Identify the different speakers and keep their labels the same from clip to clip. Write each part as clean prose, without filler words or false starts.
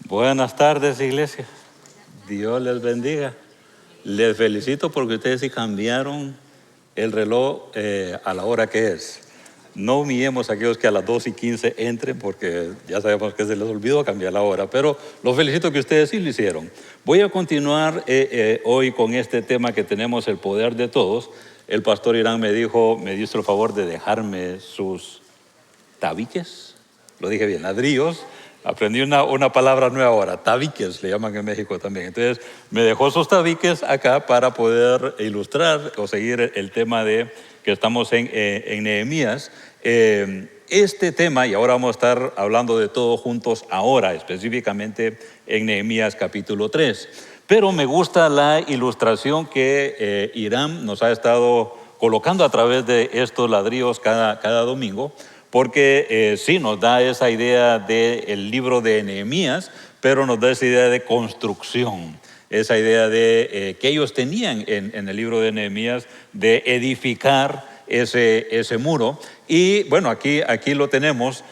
Speaker 1: Buenas tardes, iglesia. Dios les bendiga. Les felicito porque ustedes sí cambiaron el reloj a la hora que es. No humillemos a aquellos que a las 2:15 entren porque ya sabemos que se les olvidó cambiar la hora, pero los felicito que ustedes sí lo hicieron. Voy a continuar hoy con este tema que tenemos, el poder de todos. El pastor Irán me hizo el favor de dejarme sus tabiques, lo dije bien, ladrillos. Aprendí una palabra nueva ahora, tabiques le llaman en México también. Entonces me dejó sus tabiques acá para poder ilustrar o seguir el tema que estamos en Nehemías. Este tema, y ahora vamos a estar hablando de todo juntos ahora, específicamente en Nehemías capítulo 3. Pero me gusta la ilustración que Irán nos ha estado colocando a través de estos ladrillos cada domingo, porque sí nos da esa idea del libro de Nehemías, pero nos da esa idea de construcción, esa idea de que ellos tenían en el libro de Nehemías de edificar ese muro. Y bueno, aquí lo tenemos.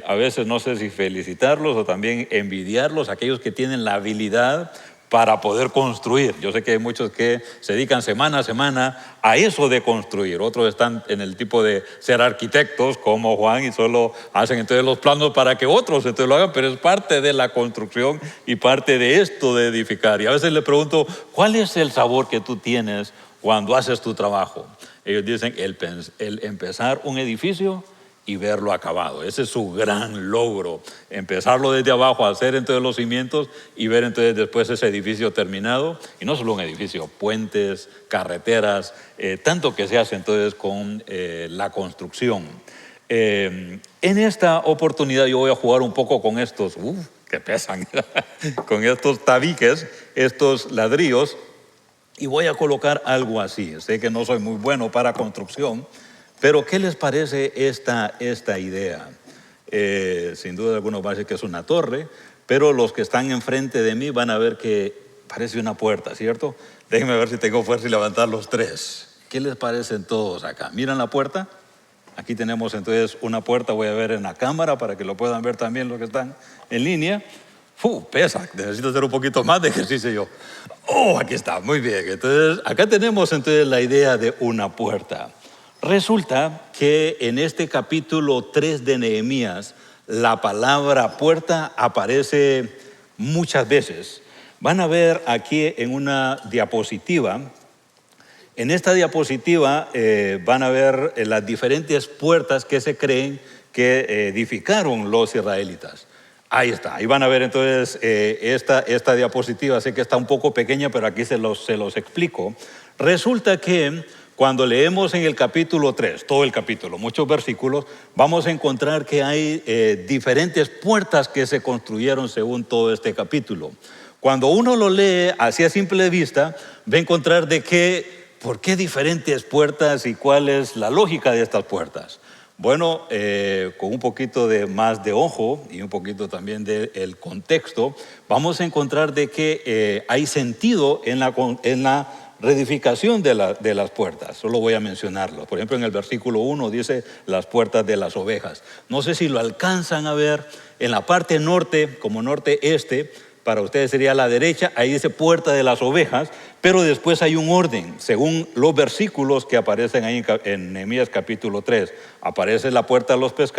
Speaker 1: A veces no sé si felicitarlos o también envidiarlos, aquellos que tienen la habilidad para poder construir. Yo sé que hay muchos que se dedican semana a semana a eso de construir. Otros están en el tipo de ser arquitectos como Juan y solo hacen entonces los planos para que otros entonces lo hagan, pero es parte de la construcción y parte de esto de edificar. Y a veces le pregunto, ¿cuál es el sabor que tú tienes cuando haces tu trabajo? Ellos dicen el empezar un edificio y verlo acabado. Ese es su gran logro, empezarlo desde abajo, hacer entonces los cimientos y ver entonces después ese edificio terminado. Y no solo un edificio, puentes, carreteras, tanto que se hace entonces con la construcción. En esta oportunidad yo voy a jugar un poco con estos, que pesan, con estos tabiques, estos ladrillos, y voy a colocar algo así. Sé que no soy muy bueno para construcción, pero ¿qué les parece esta idea? Sin duda algunos van a decir que es una torre, pero los que están enfrente de mí van a ver que parece una puerta, ¿cierto? Déjenme ver si tengo fuerza y levantar los tres. ¿Qué les parecen todos acá? ¿Miran la puerta? Aquí tenemos entonces una puerta, voy a ver en la cámara para que lo puedan ver también los que están en línea. Pesa, necesito hacer un poquito más de ejercicio yo. Aquí está, muy bien. Entonces, acá tenemos entonces la idea de una puerta. Resulta que en este capítulo 3 de Nehemías, la palabra puerta aparece muchas veces. Van a ver aquí en una diapositiva. En esta diapositiva van a ver las diferentes puertas que se creen que edificaron los israelitas. Ahí está, ahí van a ver entonces esta diapositiva. Sé que está un poco pequeña, pero aquí se los explico. Resulta que cuando leemos en el capítulo 3, todo el capítulo, muchos versículos, vamos a encontrar que hay diferentes puertas que se construyeron según todo este capítulo. Cuando uno lo lee así a simple vista, va a encontrar ¿por qué diferentes puertas y cuál es la lógica de estas puertas? Bueno, con un poquito más de ojo y un poquito también del contexto, vamos a encontrar de que hay sentido en la reedificación de las puertas. Solo voy a mencionarlo. Por ejemplo, en el versículo 1 dice las puertas de las ovejas. No sé si lo alcanzan a ver. En la parte norte, como norte-este, para ustedes sería la derecha, ahí dice puerta de las ovejas, pero después hay un orden, según los versículos que aparecen ahí en Nehemías capítulo 3. Aparece la puerta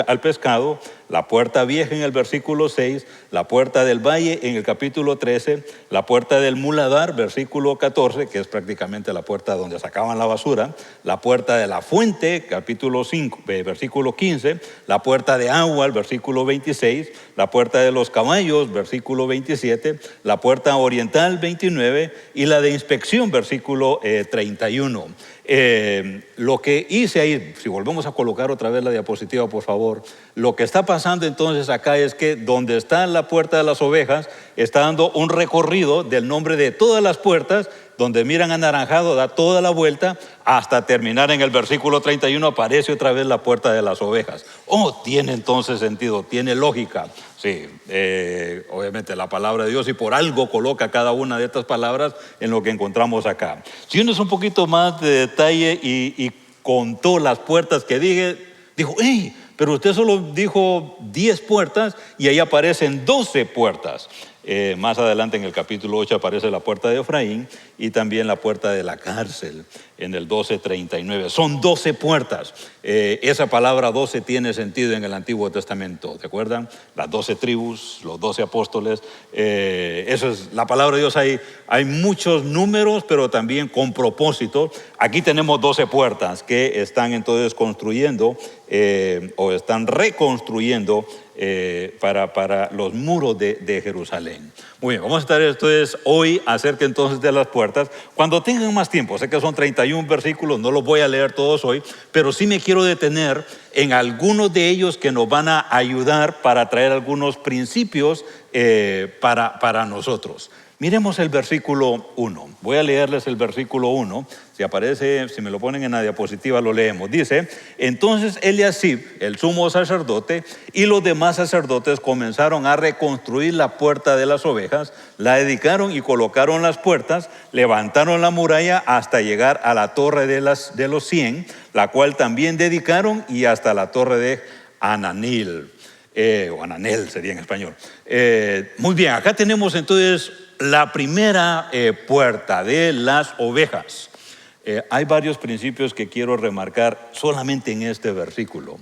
Speaker 1: al pescado, la puerta vieja en el versículo 6, la puerta del valle en el capítulo 13, la puerta del muladar, versículo 14, que es prácticamente la puerta donde sacaban la basura, la puerta de la fuente, capítulo 5, versículo 15, la puerta de agua, el versículo 26, la puerta de los caballos, versículo 27, la puerta oriental, 29, y la de inspección, versículo 31. Lo que hice ahí, si volvemos a colocar otra vez la diapositiva, por favor, lo que está pasando entonces acá es que donde está la puerta de las ovejas, está dando un recorrido del nombre de todas las puertas. Donde miran anaranjado, da toda la vuelta hasta terminar en el versículo 31, aparece otra vez la puerta de las ovejas. Tiene entonces sentido, tiene lógica. Sí, obviamente la palabra de Dios, y por algo coloca cada una de estas palabras en lo que encontramos acá. Si uno es un poquito más de detalle y contó las puertas que dijo, pero usted solo dijo 10 puertas y ahí aparecen 12 puertas. Más adelante en el capítulo 8 aparece la puerta de Efraín y también la puerta de la cárcel en el 12:39. Son 12 puertas. Esa palabra 12 tiene sentido en el Antiguo Testamento. ¿Se acuerdan? Las 12 tribus, los 12 apóstoles. Eso es la palabra de Dios. Hay muchos números, pero también con propósito. Aquí tenemos 12 puertas que están entonces construyendo o están reconstruyendo para los muros de Jerusalén. Muy bien, vamos a estar entonces hoy acerca entonces de las puertas. Cuando tengan más tiempo, sé que son 31 versículos, no los voy a leer todos hoy, pero sí me quiero detener en algunos de ellos que nos van a ayudar para traer algunos principios para nosotros. Miremos el versículo 1. Voy a leerles el versículo 1. Si aparece, si me lo ponen en la diapositiva, lo leemos. Dice: entonces Eliasib, el sumo sacerdote, y los demás sacerdotes comenzaron a reconstruir la puerta de las ovejas, la dedicaron y colocaron las puertas, levantaron la muralla hasta llegar a la torre de los 100, la cual también dedicaron, y hasta la torre de Ananil. O Ananel sería en español. Muy bien, acá tenemos entonces la primera puerta de las ovejas. Hay varios principios que quiero remarcar solamente en este versículo.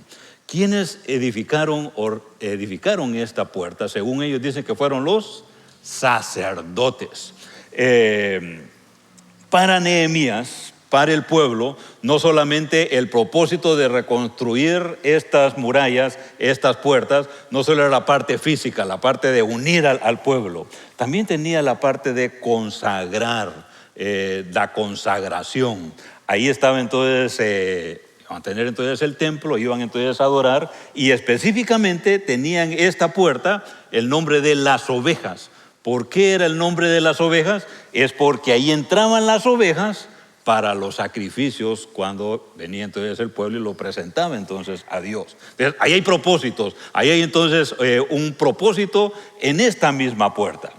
Speaker 1: ¿Quiénes edificaron esta puerta? Según ellos dicen que fueron los sacerdotes. Para Nehemías, para el pueblo, no solamente el propósito de reconstruir estas murallas, estas puertas, no solo era la parte física, la parte de unir al pueblo, también tenía la parte de consagrar, la consagración. Ahí estaba entonces, iban a tener entonces el templo, iban entonces a adorar, y específicamente tenían esta puerta el nombre de las ovejas. ¿Por qué era el nombre de las ovejas? Es porque ahí entraban las ovejas para los sacrificios cuando venía entonces el pueblo y lo presentaba entonces a Dios. Entonces, ahí hay propósitos, ahí hay entonces un propósito en esta misma puerta.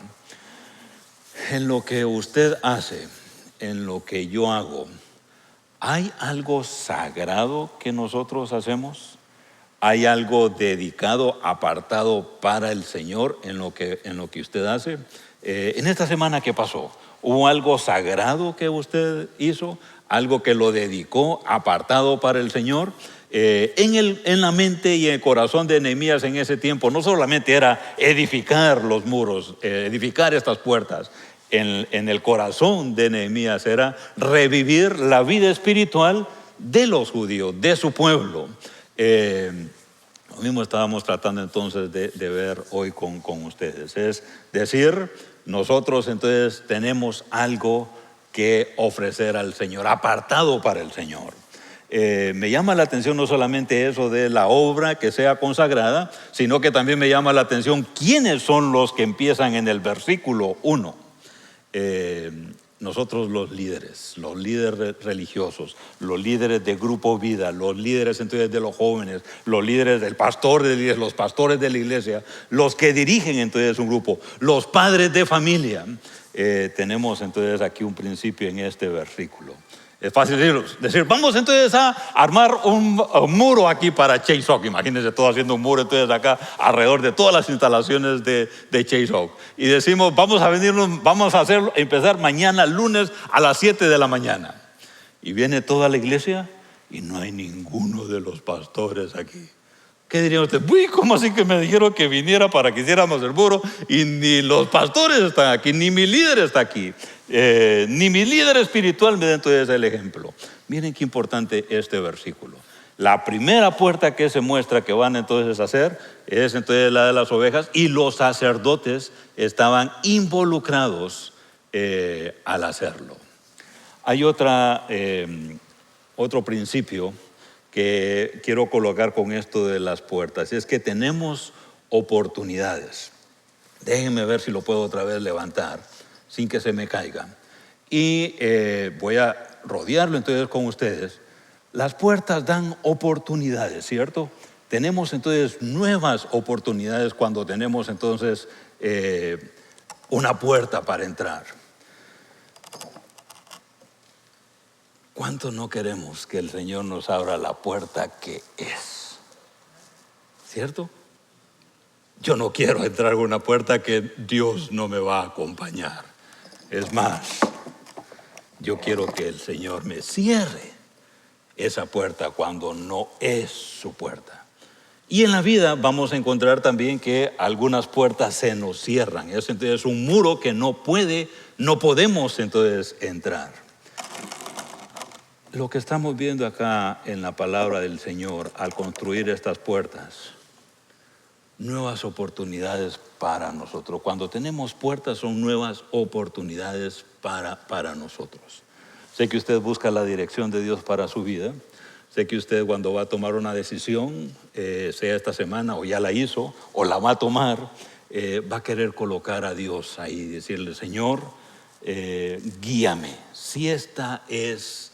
Speaker 1: En lo que usted hace, en lo que yo hago, ¿hay algo sagrado que nosotros hacemos? ¿Hay algo dedicado, apartado para el Señor en lo que usted hace? En esta semana, ¿qué pasó? ¿Hubo algo sagrado que usted hizo? ¿Algo que lo dedicó, apartado para el Señor? En la mente y en el corazón de Nehemías en ese tiempo, no solamente era edificar los muros, edificar estas puertas. En el corazón de Nehemías era revivir la vida espiritual de los judíos, de su pueblo. Lo mismo estábamos tratando entonces de ver hoy con ustedes. Es decir, nosotros entonces tenemos algo que ofrecer al Señor, apartado para el Señor. Me llama la atención no solamente eso de la obra que sea consagrada, sino que también me llama la atención quiénes son los que empiezan en el versículo 1. Nosotros los líderes religiosos, los líderes de Grupo Vida, los líderes entonces de los jóvenes, los líderes del pastor de la iglesia, los pastores de la iglesia, los que dirigen entonces un grupo, los padres de familia, tenemos entonces aquí un principio en este versículo. Es fácil decir, vamos entonces a armar un muro aquí para Chase Oak. Imagínense todos haciendo un muro entonces acá alrededor de todas las instalaciones de Chase Oak. Y decimos, vamos a hacerlo, empezar mañana, lunes a las 7 de la mañana. Y viene toda la iglesia y no hay ninguno de los pastores aquí. ¿Qué diría usted? Uy, ¿cómo así que me dijeron que viniera para que hiciéramos el muro? Y ni los pastores están aquí, ni mi líder está aquí. Ni mi líder espiritual me da entonces el ejemplo. Miren qué importante este versículo. La primera puerta que se muestra que van entonces a hacer es entonces la de las ovejas, y los sacerdotes estaban involucrados al hacerlo. Hay otro principio que quiero colocar con esto de las puertas, es que tenemos oportunidades. Déjenme ver si lo puedo otra vez levantar sin que se me caiga. Y voy a rodearlo entonces con ustedes. Las puertas dan oportunidades, ¿cierto? Tenemos entonces nuevas oportunidades cuando tenemos entonces una puerta para entrar. ¿Cuánto no queremos que el Señor nos abra la puerta que es? ¿cierto? Yo no quiero entrar en una puerta que Dios no me va a acompañar. Es más, yo quiero que el Señor me cierre esa puerta cuando no es su puerta. Y en la vida vamos a encontrar también que algunas puertas se nos cierran. Es entonces un muro que no podemos entonces entrar. Lo que estamos viendo acá en la palabra del Señor al construir estas puertas, nuevas oportunidades para nosotros. Cuando tenemos puertas son nuevas oportunidades para nosotros. Sé que usted busca la dirección de Dios para su vida. Sé que usted cuando va a tomar una decisión, sea esta semana o ya la hizo o la va a tomar, va a querer colocar a Dios ahí y decirle, Señor, guíame. Si esta es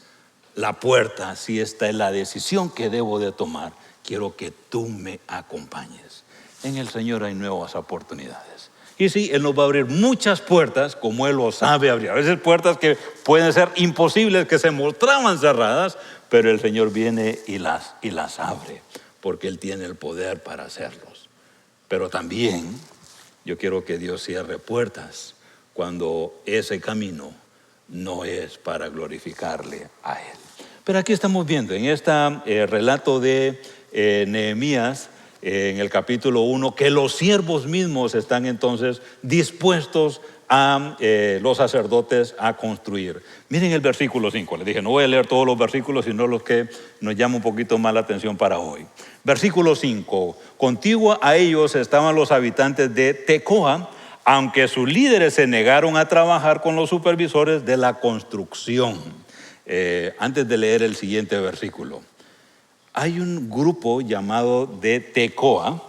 Speaker 1: la puerta, si esta es la decisión que debo de tomar, quiero que tú me acompañes. En el Señor hay nuevas oportunidades. Y sí, Él nos va a abrir muchas puertas como Él lo sabe abrir. A veces puertas que pueden ser imposibles, que se mostraban cerradas, pero el Señor viene y las abre, porque Él tiene el poder para hacerlos. Pero también yo quiero que Dios cierre puertas cuando ese camino no es para glorificarle a Él. Pero aquí estamos viendo en este relato de Nehemías, en el capítulo 1, que los siervos mismos están entonces dispuestos a los sacerdotes a construir. Miren el versículo 5, les dije, no voy a leer todos los versículos, sino los que nos llaman un poquito más la atención para hoy. Versículo 5, contigua a ellos estaban los habitantes de Tecoa, aunque sus líderes se negaron a trabajar con los supervisores de la construcción. Antes de leer el siguiente versículo, hay un grupo llamado de Tecoa,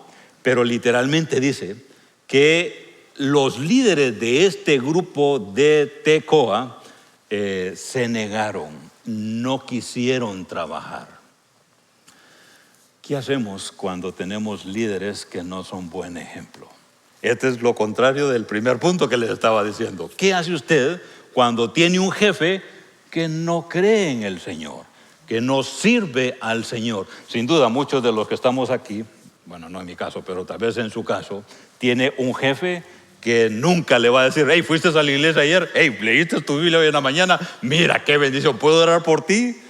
Speaker 1: pero literalmente dice que los líderes de este grupo de Tecoa se negaron, no quisieron trabajar. ¿Qué hacemos cuando tenemos líderes que no son buen ejemplo? Este es lo contrario del primer punto que les estaba diciendo. ¿Qué hace usted cuando tiene un jefe que no cree en el Señor, que no sirve al Señor? Sin duda, muchos de los que estamos aquí, bueno, no en mi caso, pero tal vez en su caso, tiene un jefe que nunca le va a decir, hey, ¿fuiste a la iglesia ayer? Hey, ¿leíste tu Biblia hoy en la mañana? Mira, qué bendición, ¿puedo orar por ti?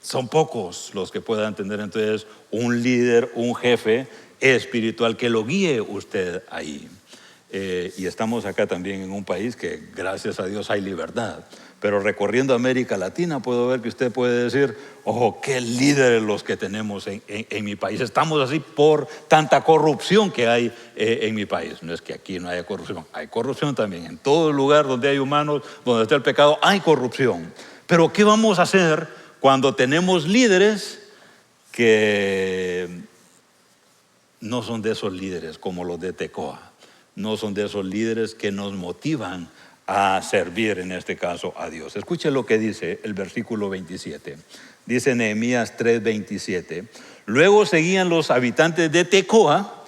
Speaker 1: Son pocos los que puedan tener entonces un líder, un jefe espiritual que lo guíe usted ahí. Y estamos acá también en un país que gracias a Dios hay libertad, pero recorriendo América Latina puedo ver que usted puede decir, ojo, qué líderes los que tenemos en mi país. Estamos así por tanta corrupción que hay en mi país. No es que aquí no haya corrupción, hay corrupción también. En todo lugar donde hay humanos, donde está el pecado, hay corrupción. Pero ¿qué vamos a hacer cuando tenemos líderes que no son de esos líderes como los de Tecoa? No son de esos líderes que nos motivan a servir, en este caso, a Dios. Escuche lo que dice el versículo 27. Dice Nehemías 3:27. Luego seguían los habitantes de Tecoa,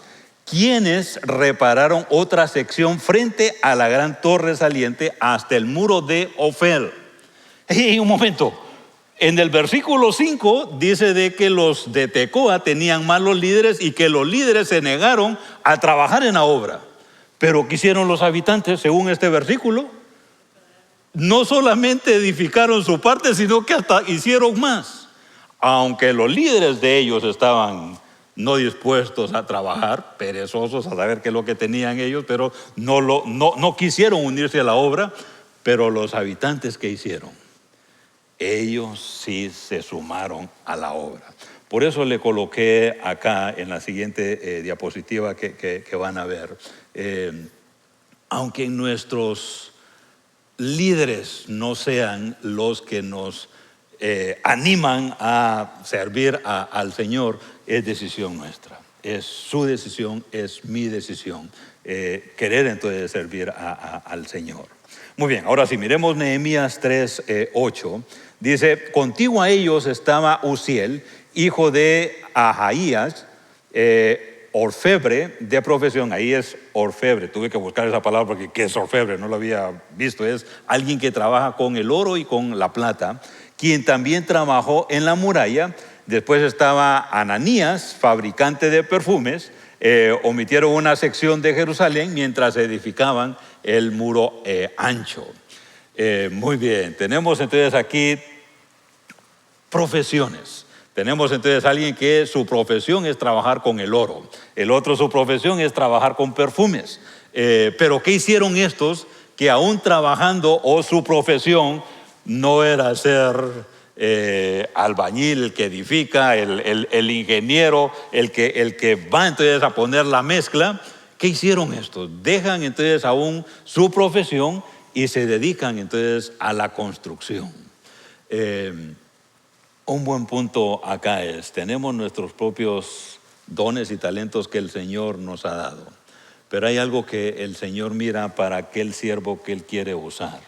Speaker 1: quienes repararon otra sección frente a la gran torre saliente hasta el muro de Ofel. Y un momento, en el versículo 5 dice de que los de Tecoa tenían malos líderes y que los líderes se negaron a trabajar en la obra. Pero ¿qué hicieron los habitantes según este versículo? No solamente edificaron su parte, sino que hasta hicieron más. Aunque los líderes de ellos estaban no dispuestos a trabajar, perezosos a saber qué es lo que tenían ellos, pero no quisieron unirse a la obra. Pero los habitantes, ¿qué hicieron? Ellos sí se sumaron a la obra. Por eso le coloqué acá en la siguiente diapositiva que van a ver. Aunque nuestros líderes no sean los que nos animan a servir al Señor, es decisión nuestra. Es su decisión, es mi decisión. Querer entonces servir al Señor. Muy bien, ahora si miremos Nehemías 3:8, dice, contigo a ellos estaba Uziel, hijo de Ahaías, orfebre de profesión. Ahí es orfebre, tuve que buscar esa palabra porque ¿qué es orfebre? No lo había visto. Es alguien que trabaja con el oro y con la plata, quien también trabajó en la muralla, Después estaba Ananías, fabricante de perfumes. Omitieron una sección de Jerusalén mientras edificaban el muro ancho. Muy bien, tenemos entonces aquí profesiones. Tenemos entonces a alguien que su profesión es trabajar con el oro. El otro, su profesión es trabajar con perfumes. Pero ¿qué hicieron estos que aún trabajando o su profesión no era ser albañil, el que edifica, el ingeniero, el que va entonces a poner la mezcla? ¿Qué hicieron estos? Dejan entonces aún su profesión y se dedican entonces a la construcción. Un buen punto acá es, tenemos nuestros propios dones y talentos que el Señor nos ha dado, pero hay algo que el Señor mira para aquel siervo que Él quiere usar,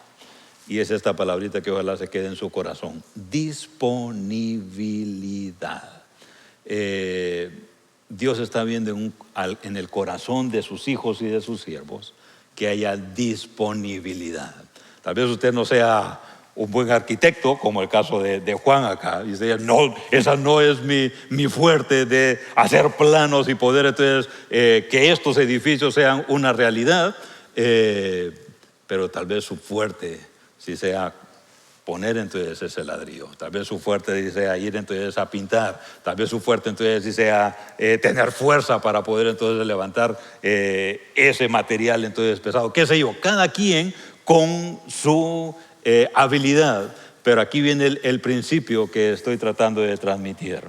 Speaker 1: y es esta palabrita que ojalá se quede en su corazón: disponibilidad. Dios está viendo en el corazón de sus hijos y de sus siervos que haya disponibilidad. Tal vez usted no sea un buen arquitecto, como el caso de Juan acá. Dice, no, esa no es mi fuerte, de hacer planos y poder entonces que estos edificios sean una realidad. Pero tal vez su fuerte sí sea poner entonces ese ladrillo. Tal vez su fuerte sea ir entonces a pintar. Tal vez su fuerte entonces sí sea tener fuerza para poder entonces levantar ese material entonces pesado. ¿Qué sé yo? Cada quien con su habilidad. Pero aquí viene el principio que estoy tratando de transmitir.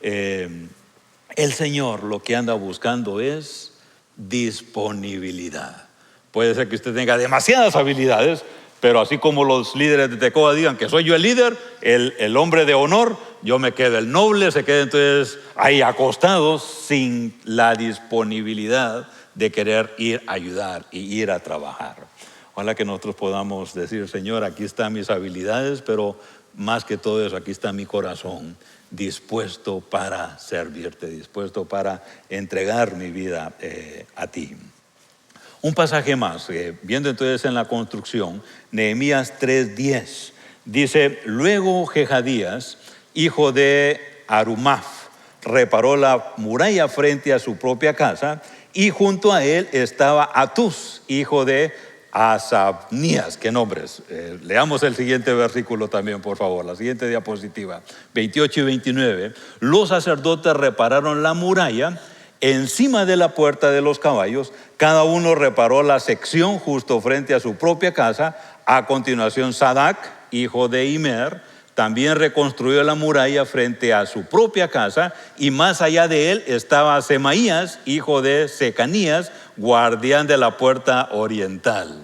Speaker 1: El Señor lo que anda buscando es disponibilidad. Puede ser que usted tenga demasiadas habilidades, pero así como los líderes de Tecoa digan que soy yo el líder, el hombre de honor, yo me quedo. El noble se queda entonces ahí acostado sin la disponibilidad de querer ir a ayudar y ir a trabajar. Ojalá que nosotros podamos decir, Señor, aquí están mis habilidades, pero más que todo eso, aquí está mi corazón, dispuesto para servirte, dispuesto para entregar mi vida a ti. Un pasaje más, viendo entonces en la construcción, Nehemías 3:10, dice, luego Jehadías, hijo de Arumaf, reparó la muralla frente a su propia casa, y junto a él estaba Atús, hijo de Asabnías. ¿Qué nombres? Leamos el siguiente versículo también, por favor, la siguiente diapositiva, 28 y 29. Los sacerdotes repararon la muralla encima de la puerta de los caballos. Cada uno reparó la sección justo frente a su propia casa. A continuación, Sadac, hijo de Imer, también reconstruyó la muralla frente a su propia casa, y más allá de él estaba Semaías, hijo de Secanías, guardián de la puerta oriental.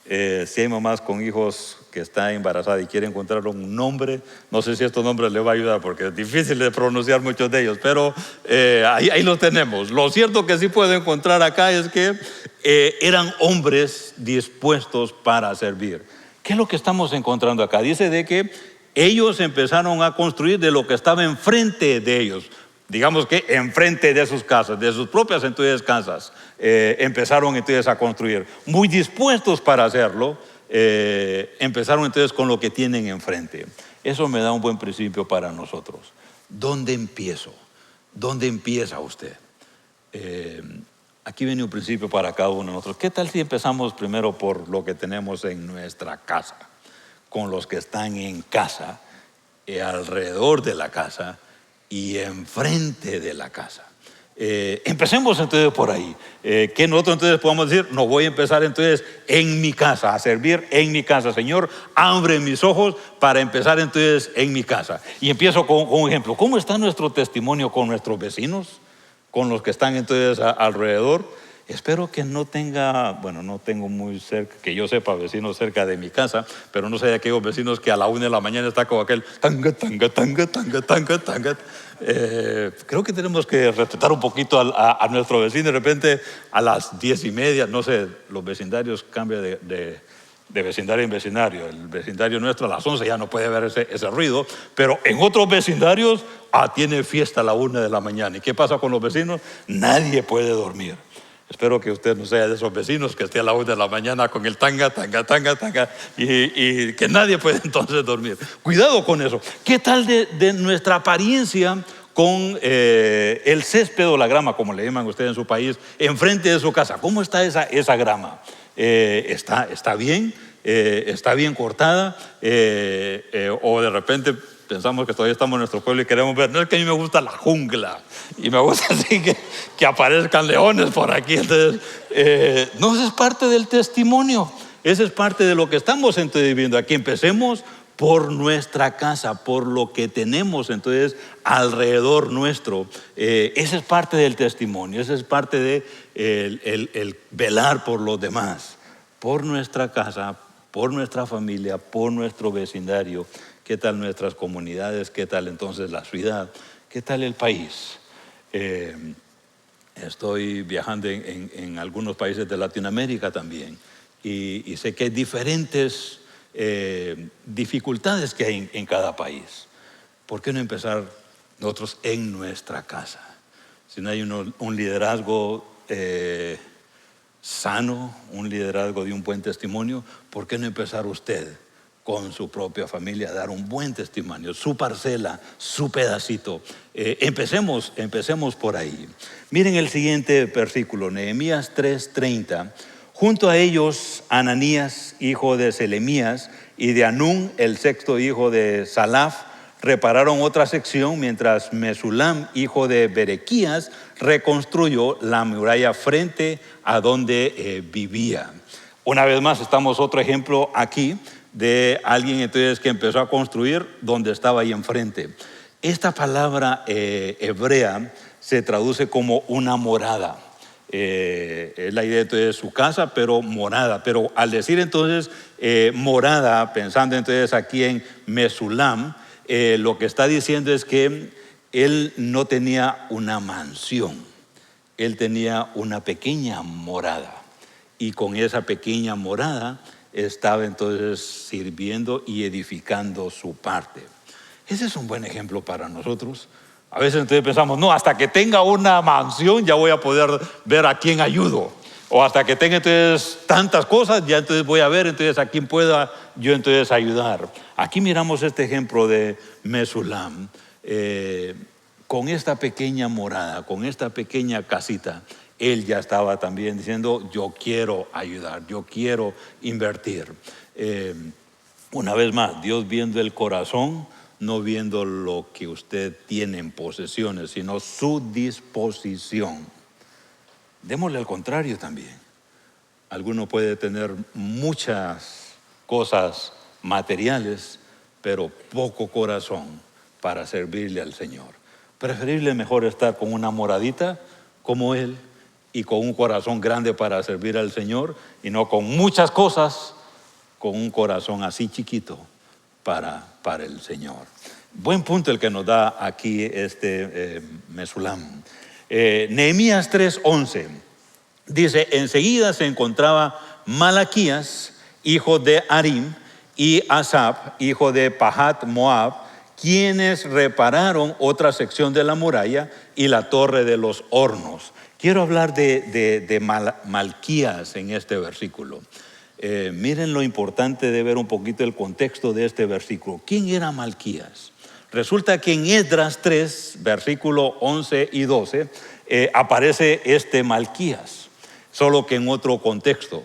Speaker 1: Si hay mamás con hijos que están embarazadas y quieren encontrar un nombre, no sé si estos nombres les va a ayudar porque es difícil de pronunciar muchos de ellos, pero ahí los tenemos. Lo cierto que sí puedo encontrar acá es que eran hombres dispuestos para servir. ¿Qué es lo que estamos encontrando acá? Dice de que ellos empezaron a construir de lo que estaba enfrente de ellos. Digamos que enfrente de sus casas, de sus propias entonces casas, empezaron entonces a construir. Muy dispuestos para hacerlo, empezaron entonces con lo que tienen enfrente. Eso me da un buen principio para nosotros. ¿Dónde empiezo? ¿Dónde empieza usted? Aquí viene un principio para cada uno de nosotros. ¿Qué tal si empezamos primero por lo que tenemos en nuestra casa? Con los que están en casa, alrededor de la casa y enfrente de la casa. Empecemos entonces por ahí. Que nosotros entonces podamos decir, no, voy a empezar entonces en mi casa, a servir en mi casa. Señor, abre mis ojos para empezar entonces en mi casa. Y empiezo con un ejemplo. ¿Cómo está nuestro testimonio con nuestros vecinos? Con los que están entonces alrededor. Espero que no tenga, bueno, no tengo muy cerca, que yo sepa, vecinos cerca de mi casa, pero no sé de aquellos vecinos que a la 1 de la mañana está como aquel tanga, tanga, tanga, tanga, tanga, tanga. Creo que tenemos que respetar un poquito a nuestro vecino. De repente a las 10:30, no sé, los vecindarios cambian de vecindario en vecindario. El vecindario nuestro a las 11 ya no puede ver ese ruido, pero en otros vecindarios tiene fiesta a la 1 de la mañana. ¿Y qué pasa con los vecinos? Nadie puede dormir. Espero que usted no sea de esos vecinos que esté a la 1 de la mañana con el tanga, y que nadie puede entonces dormir. Cuidado con eso. ¿Qué tal de nuestra apariencia con el césped o la grama, como le llaman ustedes en su país, enfrente de su casa? ¿Cómo está esa grama? ¿Está bien? ¿Está bien cortada? O de repente pensamos que todavía estamos en nuestro pueblo y queremos ver. No, es que a mí me gusta la jungla y me gusta así que aparezcan leones por aquí. Entonces, no, eso es parte del testimonio. Eso es parte de lo que estamos entonces viviendo aquí. Empecemos por nuestra casa, por lo que tenemos entonces alrededor nuestro. Esa es parte del testimonio. Esa es parte de el velar por los demás, por nuestra casa, por nuestra familia, por nuestro vecindario. ¿Qué tal nuestras comunidades? ¿Qué tal entonces la ciudad? ¿Qué tal el país? Estoy viajando en algunos países de Latinoamérica también y sé que hay diferentes dificultades que hay en cada país. ¿Por qué no empezar nosotros en nuestra casa? Si no hay un liderazgo sano, un liderazgo de un buen testimonio, ¿por qué no empezar usted con su propia familia a dar un buen testimonio, su parcela, su pedacito? Empecemos por ahí. Miren el siguiente versículo, Nehemías 3:30. Junto a ellos, Ananías, hijo de Selemías, y de Anún, el sexto hijo de Salaf, repararon otra sección, mientras Mesulam, hijo de Berequías, reconstruyó la muralla frente a donde vivía. Una vez más, estamos otro ejemplo aquí de alguien entonces que empezó a construir donde estaba ahí enfrente. Esta palabra hebrea se traduce como una morada. Es la idea entonces de su casa, pero morada. Pero al decir entonces morada, pensando entonces aquí en Mesulam, lo que está diciendo es que él no tenía una mansión, él tenía una pequeña morada. Y con esa pequeña morada estaba entonces sirviendo y edificando su parte. Ese es un buen ejemplo para nosotros. A veces entonces pensamos, no, hasta que tenga una mansión ya voy a poder ver a quién ayudo. O hasta que tenga entonces tantas cosas, ya entonces voy a ver entonces a quién pueda yo entonces ayudar. Aquí miramos este ejemplo de Mesulam. Con esta pequeña morada, con esta pequeña casita, él ya estaba también diciendo, yo quiero ayudar, yo quiero invertir. Una vez más, Dios viendo el corazón, no viendo lo que usted tiene en posesiones, sino su disposición. Démosle al contrario también. Alguno puede tener muchas cosas materiales, pero poco corazón para servirle al Señor. Preferible mejor estar con una moradita como él y con un corazón grande para servir al Señor, y no con muchas cosas, con un corazón así chiquito para el Señor. Buen punto el que nos da aquí Mesulam. Nehemías 3:11 dice, enseguida se encontraba Malaquías, hijo de Harim, y Asaf, hijo de Pahat Moab, quienes repararon otra sección de la muralla y la torre de los hornos. Quiero hablar de Malquías en este versículo. Miren lo importante de ver un poquito el contexto de este versículo. ¿Quién era Malquías? Resulta que en Esdras 3, versículo 11 y 12, aparece Malquías, solo que en otro contexto.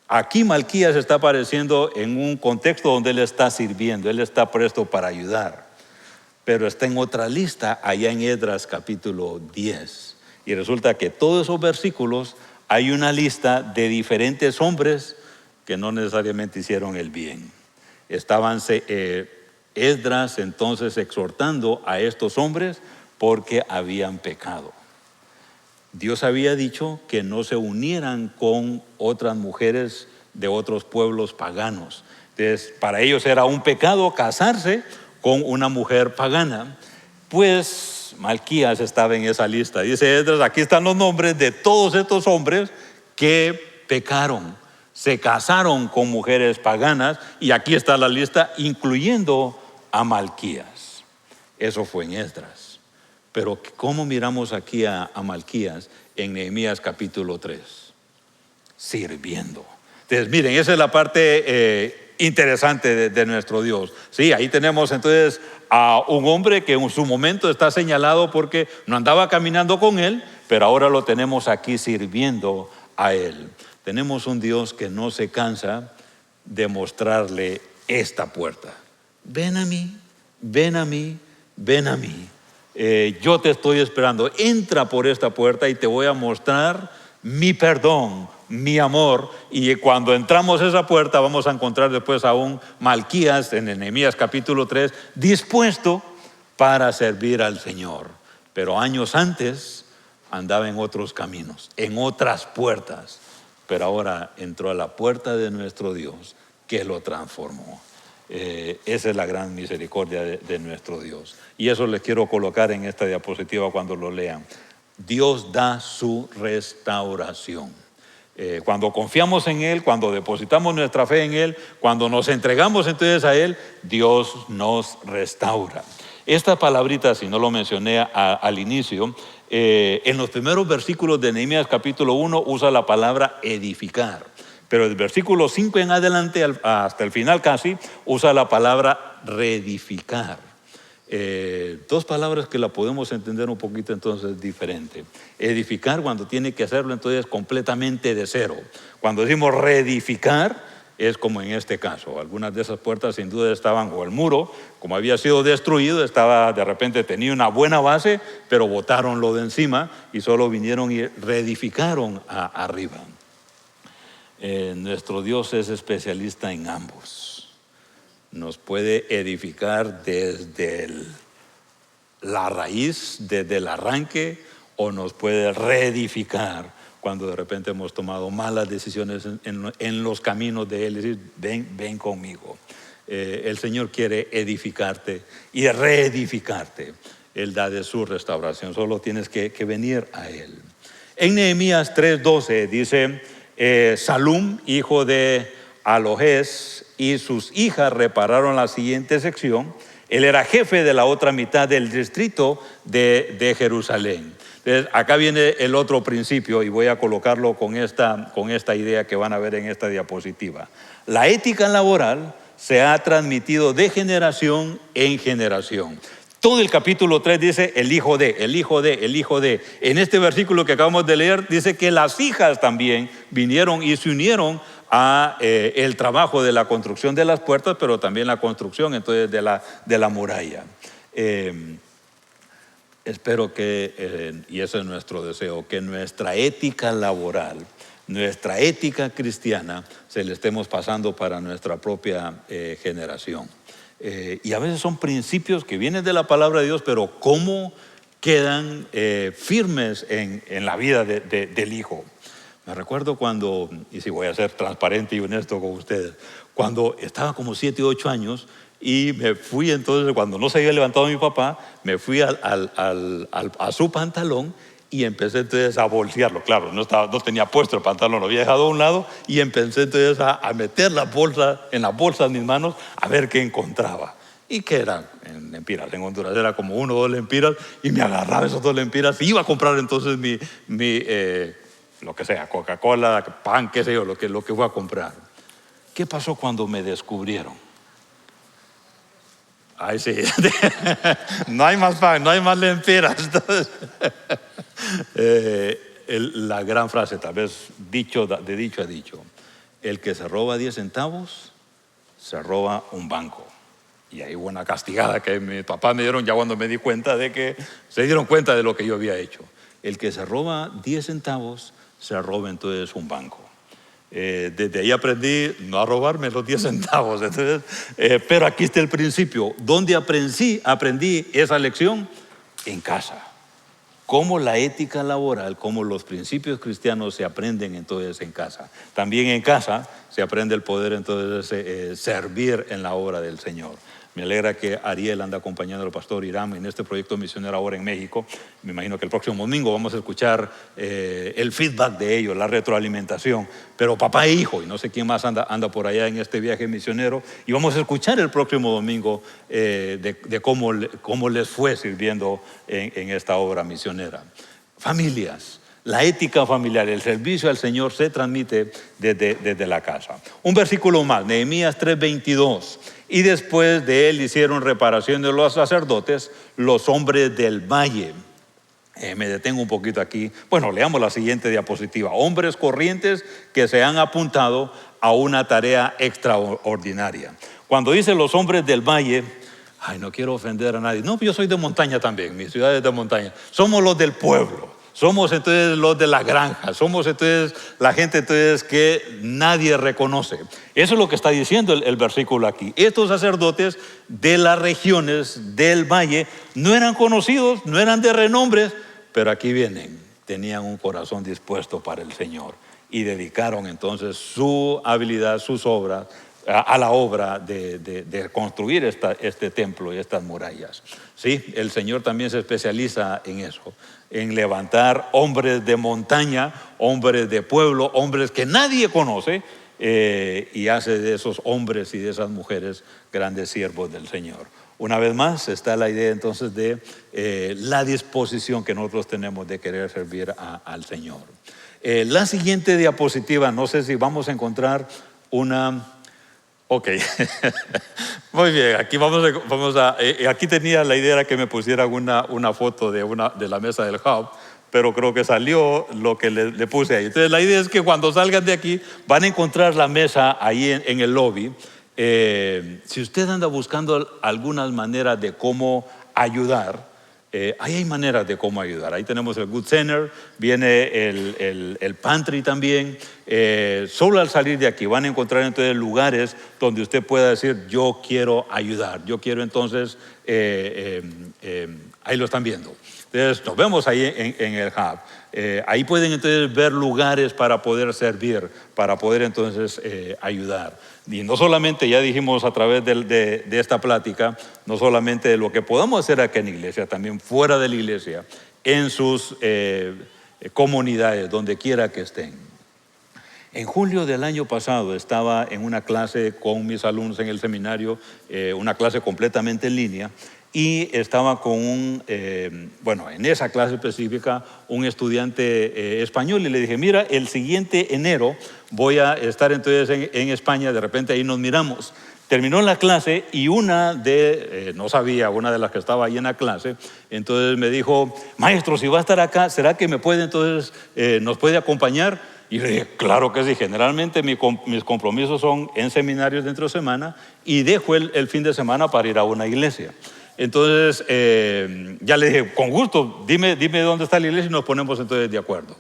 Speaker 1: Aquí Malquías está apareciendo en un contexto donde él está sirviendo, él está presto para ayudar, pero está en otra lista allá en Esdras capítulo 10. Y resulta que todos esos versículos hay una lista de diferentes hombres que no necesariamente hicieron el bien. Estaban Esdras entonces exhortando a estos hombres porque habían pecado. Dios había dicho que no se unieran con otras mujeres de otros pueblos paganos. Entonces, para ellos era un pecado casarse con una mujer pagana. Pues Malquías estaba en esa lista. Dice Esdras, aquí están los nombres de todos estos hombres que pecaron, se casaron con mujeres paganas, y aquí está la lista, incluyendo a Malquías. Eso fue en Esdras. Pero ¿cómo miramos aquí a Malquías? en Nehemías capítulo 3. Sirviendo. Entonces, miren, esa es la parte interesante de nuestro Dios. Sí, ahí tenemos entonces a un hombre que en su momento está señalado porque no andaba caminando con él, pero ahora lo tenemos aquí sirviendo a él. Tenemos un Dios que no se cansa de mostrarle esta puerta. Ven a mí, ven a mí, ven a mí. Yo te estoy esperando. Entra por esta puerta y te voy a mostrar mi perdón, mi amor. Y cuando entramos a esa puerta vamos a encontrar después a un Malquías en Nehemías capítulo 3 dispuesto para servir al Señor. Pero años antes andaba en otros caminos, en otras puertas. Pero ahora entró a la puerta de nuestro Dios que lo transformó. Esa es la gran misericordia de nuestro Dios. Y eso les quiero colocar en esta diapositiva cuando lo lean. Dios da su restauración. Cuando confiamos en Él, cuando depositamos nuestra fe en Él, cuando nos entregamos entonces a Él, Dios nos restaura. Esta palabrita, si no lo mencioné al inicio, en los primeros versículos de Nehemías capítulo 1 usa la palabra edificar. Pero el versículo 5 en adelante, hasta el final casi, usa la palabra reedificar. Dos palabras que la podemos entender un poquito entonces diferente. Edificar cuando tiene que hacerlo entonces completamente de cero. Cuando decimos reedificar es como en este caso. Algunas de esas puertas sin duda estaban, o el muro, como había sido destruido, estaba de repente tenía una buena base, pero botaron lo de encima y solo vinieron y reedificaron arriba. Nuestro Dios es especialista en ambos. Nos puede edificar desde la raíz, desde el arranque, o nos puede reedificar cuando de repente hemos tomado malas decisiones en los caminos de Él. Es decir, ven conmigo. El Señor quiere edificarte y reedificarte. Él da de su restauración, solo tienes que venir a Él. En Nehemías 3:12 dice: Salum, hijo de Alojes, y sus hijas repararon la siguiente sección. Él era jefe de la otra mitad del distrito de Jerusalén. Entonces, acá viene el otro principio y voy a colocarlo con esta idea que van a ver en esta diapositiva. La ética laboral se ha transmitido de generación en generación. Todo el capítulo 3 dice el hijo de, el hijo de, el hijo de. En este versículo que acabamos de leer dice que las hijas también vinieron y se unieron a el trabajo de la construcción de las puertas, pero también la construcción entonces de la muralla. Espero que, y ese es nuestro deseo, que nuestra ética laboral, nuestra ética cristiana, se le estemos pasando para nuestra propia generación. Y a veces son principios que vienen de la palabra de Dios, pero cómo quedan firmes en la vida del hijo. Me recuerdo cuando, y si voy a ser transparente y honesto con ustedes, cuando estaba como 7 u 8 años y me fui entonces, cuando no se había levantado mi papá, me fui a su pantalón y empecé entonces a bolsearlo. Claro, no tenía puesto el pantalón, lo había dejado a un lado y empecé entonces a meter la bolsa en las bolsas de mis manos a ver qué encontraba. ¿Y qué eran? En lempiras, en Honduras era como 1 o 2 lempiras y me agarraba esos 2 lempiras y iba a comprar entonces lo que sea, Coca-Cola, pan, qué sé yo, lo que voy a comprar. ¿Qué pasó cuando me descubrieron? Ay, sí, no hay más pan, no hay más lempiras. Entonces, la gran frase, tal vez de dicho a dicho: el que se roba 10 centavos, se roba un banco. Y ahí hubo una castigada que mi papá me dieron ya cuando me di cuenta de que se dieron cuenta de lo que yo había hecho. El que se roba 10 centavos, se roba entonces un banco. Desde ahí aprendí no a robarme los 10 centavos. Entonces, pero aquí está el principio. ¿Dónde aprendí esa lección? En casa. Cómo la ética laboral, cómo los principios cristianos se aprenden entonces en casa. También en casa se aprende el poder entonces servir en la obra del Señor. Me alegra que Ariel anda acompañando al pastor Irán en este proyecto misionero ahora en México. Me imagino que el próximo domingo vamos a escuchar el feedback de ellos, la retroalimentación. Pero papá e hijo, y no sé quién más anda por allá en este viaje misionero, y vamos a escuchar el próximo domingo de cómo les fue sirviendo en esta obra misionera. Familias, La ética familiar, el servicio al Señor se transmite desde la casa. Un versículo más, Nehemías 3:22. Y después de él hicieron reparación de los sacerdotes, los hombres del valle. Me detengo un poquito aquí. Bueno, leamos la siguiente diapositiva. Hombres corrientes que se han apuntado a una tarea extraordinaria. Cuando dice los hombres del valle, no quiero ofender a nadie. No, yo soy de montaña también, mi ciudad es de montaña. Somos los del pueblo. Somos entonces los de la granja, somos entonces la gente entonces que nadie reconoce. Eso es lo que está diciendo el versículo aquí. Estos sacerdotes de las regiones del valle no eran conocidos, no eran de renombre, pero aquí vienen, tenían un corazón dispuesto para el Señor y dedicaron entonces su habilidad, sus obras, a la obra de construir este templo y estas murallas. Sí, el Señor también se especializa en eso, en levantar hombres de montaña, hombres de pueblo, hombres que nadie conoce, y hace de esos hombres y de esas mujeres grandes siervos del Señor. Una vez más está la idea entonces de la disposición que nosotros tenemos de querer servir al Señor. La siguiente diapositiva, no sé si vamos a encontrar una... Ok, muy bien, aquí aquí tenía la idea de que me pusieran una foto de la mesa del hub, pero creo que salió lo que le puse ahí. Entonces la idea es que cuando salgan de aquí van a encontrar la mesa ahí en el lobby. Si usted anda buscando algunas maneras de cómo ayudar, ahí hay maneras de cómo ayudar. Ahí tenemos el Good Center, viene el Pantry también. Solo al salir de aquí van a encontrar entonces lugares donde usted pueda decir, yo quiero ayudar, yo quiero entonces, ahí lo están viendo. Entonces nos vemos ahí en el hub. Ahí pueden entonces ver lugares para poder servir, para poder entonces ayudar. Y no solamente, ya dijimos a través de esta plática, no solamente de lo que podamos hacer aquí en la iglesia, también fuera de la iglesia, en sus comunidades, donde quiera que estén. En julio del año pasado estaba en una clase con mis alumnos en el seminario, una clase completamente en línea, y estaba con en esa clase específica, un estudiante español, y le dije, mira, el siguiente enero voy a estar entonces en España, de repente ahí nos miramos. Terminó la clase y una de las que estaba ahí en la clase, entonces me dijo, maestro, si va a estar acá, ¿será que me puede entonces, nos puede acompañar? Y le dije, claro que sí, generalmente mis compromisos son en seminarios dentro de semana y dejo el fin de semana para ir a una iglesia. Entonces, ya le dije, con gusto, dime dónde está la iglesia y nos ponemos entonces de acuerdo.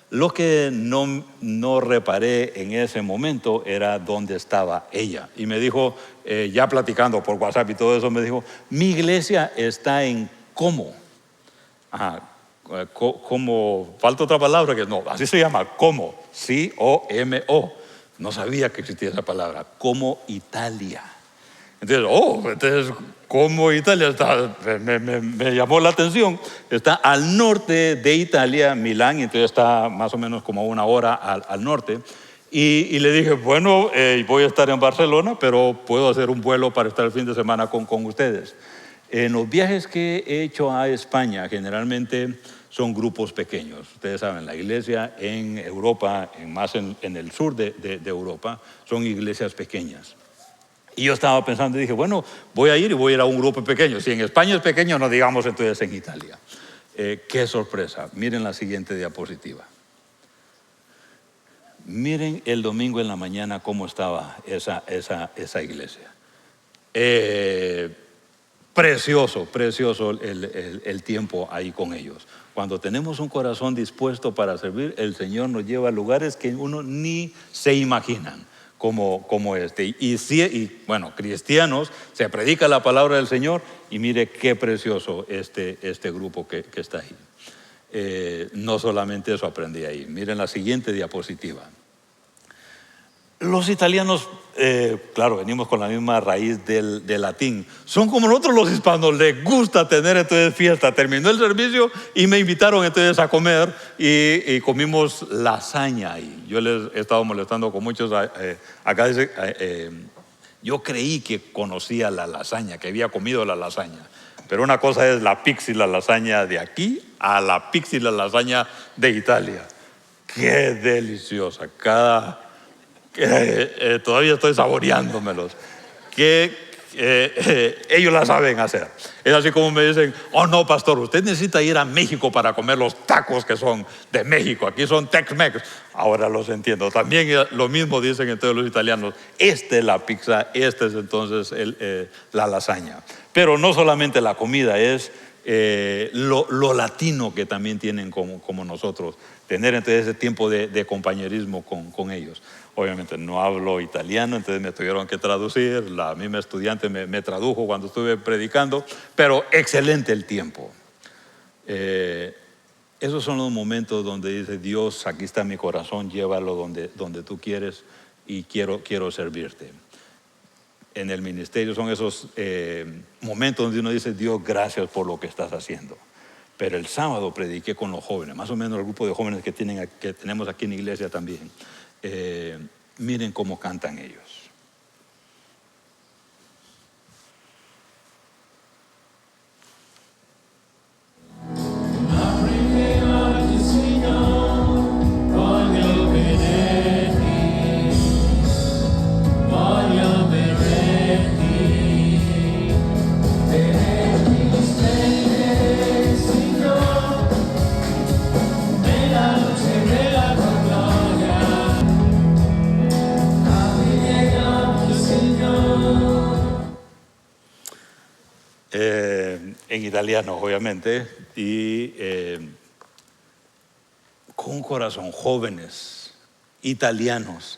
Speaker 1: Lo que no reparé en ese momento era dónde estaba ella. Y me dijo, ya platicando por WhatsApp y todo eso, me dijo, mi iglesia está en Como. Como, falta otra palabra que no, así se llama, Como, C-O-M-O. No sabía que existía esa palabra, Como Italia. Entonces, Como Italia está, me llamó la atención. Está al norte de Italia, Milán, y entonces está más o menos como a una hora al norte. Y le dije, bueno, voy a estar en Barcelona, pero puedo hacer un vuelo para estar el fin de semana con ustedes. En los viajes que he hecho a España, generalmente son grupos pequeños. Ustedes saben, la iglesia en Europa, más en el sur de Europa, son iglesias pequeñas. Y yo estaba pensando y dije, bueno, voy a ir a un grupo pequeño. Si en España es pequeño, no digamos entonces en Italia. Qué sorpresa. Miren la siguiente diapositiva. Miren el domingo en la mañana cómo estaba esa iglesia. Precioso el tiempo ahí con ellos. Cuando tenemos un corazón dispuesto para servir, el Señor nos lleva a lugares que uno ni se imaginan como este. Bueno, cristianos, se predica la palabra del Señor y mire qué precioso este grupo que está ahí. No solamente eso aprendí ahí. Miren la siguiente diapositiva. Los italianos, claro, venimos con la misma raíz del latín. Son como nosotros los hispanos, les gusta tener entonces fiesta. Terminó el servicio y me invitaron entonces a comer y comimos lasaña ahí. Yo les he estado molestando con muchos acá. Yo creí que conocía la lasaña, que había comido la lasaña. Pero una cosa es la pizza y la lasaña de aquí a la pizza y la lasaña de Italia. ¡Qué deliciosa! Todavía estoy saboreándomelos. Ellos la saben hacer. Es así como me dicen: oh no, pastor, usted necesita ir a México para comer los tacos que son de México. Aquí son Tex-Mex. Ahora los entiendo. También lo mismo dicen entonces los italianos: esta es la pizza, esta es entonces la lasaña. Pero no solamente la comida, es lo latino que también tienen como nosotros. Tener entonces ese tiempo de compañerismo con ellos. Obviamente no hablo italiano, entonces me tuvieron que traducir. La misma estudiante me tradujo cuando estuve predicando, pero excelente el tiempo. Esos son los momentos donde dice Dios: aquí está mi corazón, llévalo donde tú quieres y quiero servirte. En el ministerio son esos momentos donde uno dice: Dios, gracias por lo que estás haciendo. Pero el sábado prediqué con los jóvenes, más o menos el grupo de jóvenes que tenemos aquí en la iglesia también. Miren cómo cantan ellos. En italiano, obviamente, y con un corazón, jóvenes italianos,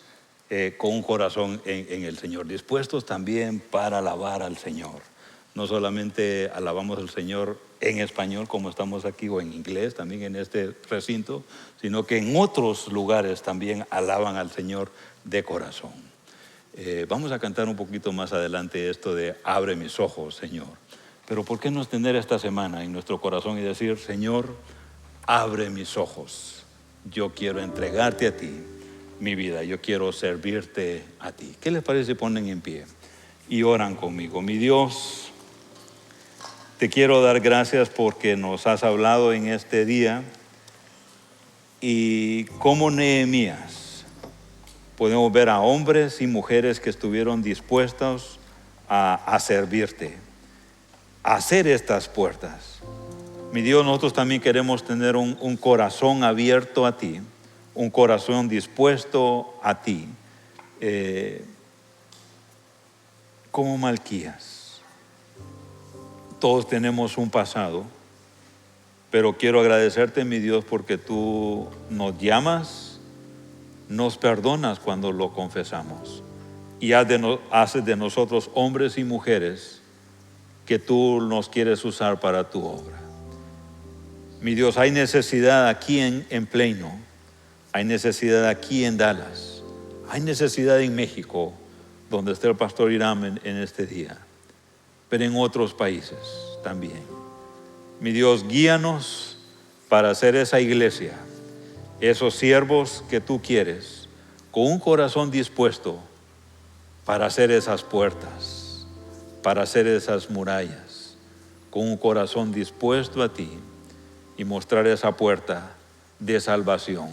Speaker 1: con un corazón en el Señor, dispuestos también para alabar al Señor. No solamente alabamos al Señor en español como estamos aquí, o en inglés también en este recinto, sino que en otros lugares también alaban al Señor de corazón. Vamos a cantar un poquito más adelante esto de abre mis ojos, Señor. Pero ¿por qué no tener esta semana en nuestro corazón y decir: Señor, abre mis ojos, yo quiero entregarte a ti mi vida, yo quiero servirte a ti? ¿Qué les parece si ponen en pie y oran conmigo? Mi Dios, te quiero dar gracias porque nos has hablado en este día, y como Nehemías podemos ver a hombres y mujeres que estuvieron dispuestos a servirte, a hacer estas puertas. Mi Dios, nosotros también queremos tener un corazón abierto a ti, un corazón dispuesto a ti, como Malquías. Todos tenemos un pasado, pero quiero agradecerte, mi Dios, porque tú nos llamas, nos perdonas cuando lo confesamos, y haces de nosotros hombres y mujeres que tú nos quieres usar para tu obra. Mi Dios, hay necesidad aquí en Plano, hay necesidad aquí en Dallas, hay necesidad en México, donde está el pastor Irán en este día, pero en otros países también. Mi Dios, guíanos para hacer esa iglesia, esos siervos que tú quieres, con un corazón dispuesto para hacer esas puertas, para hacer esas murallas, con un corazón dispuesto a ti, y mostrar esa puerta de salvación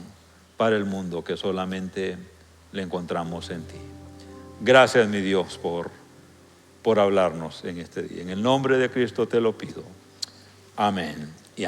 Speaker 1: para el mundo que solamente le encontramos en ti. Gracias, mi Dios, por hablarnos en este día. En el nombre de Cristo te lo pido. Amén.